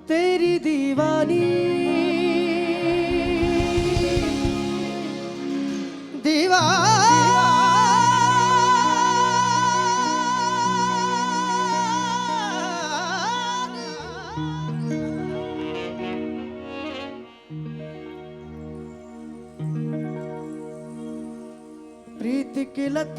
तेरी दीवानी प्रीत की लत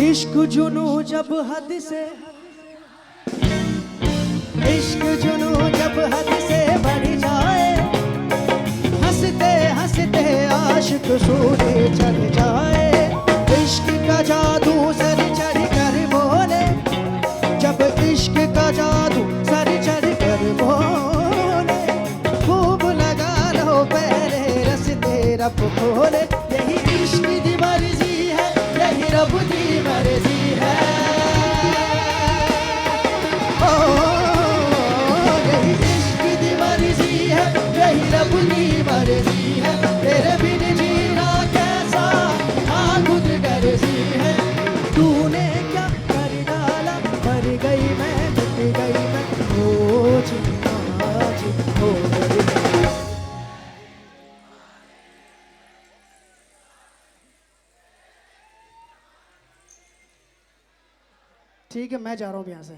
इश्क जुनू जब हद से इश्क जुनू जब हद से बढ़ जाए, हंसते हंसते आशिक सूरे चढ़ जाए। इश्क का जादू सर चढ़ कर बोले, जब इश्क का जादू सर चढ़ कर बोले, खूब लगा लो पहले रस्ते रब खोले। यही इश्क दी मर्जी है, यही रब दी मर्जी है। ओ यही इश्क दी मर्जी है, यही रब दी मर्जी है। तेरे बिन जीना कैसा हाँ खुद गर्जी है। तूने क्या कर डाला, मर गई मैं, मिट गई मैं, हो जी आज हो गई। ठीक है, मैं जा रहा हूँ यहाँ से।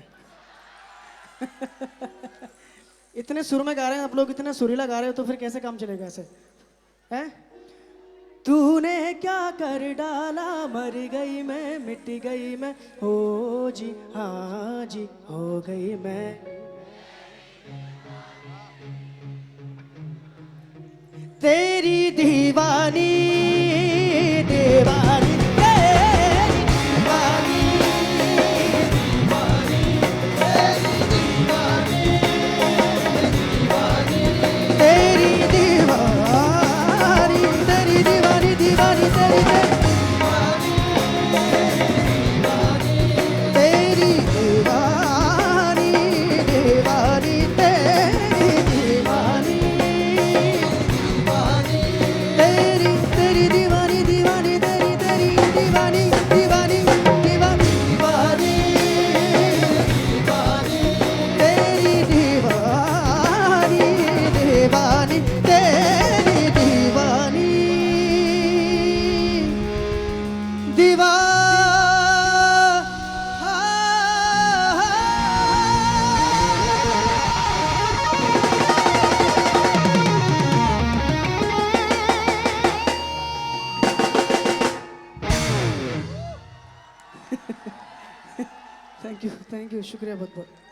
इतने सुर में गा रहे हैं आप लोग, इतने सुरीला गा रहे हो, तो फिर कैसे काम चलेगा ऐसे हैं? तूने क्या कर डाला, मर गई मैं, मिट गई मैं, हो जी हाँ जी हो गई मैं। तेरी दीवानी दीवानी तेरी थैंक यू शुक्रिया बहुत बहुत।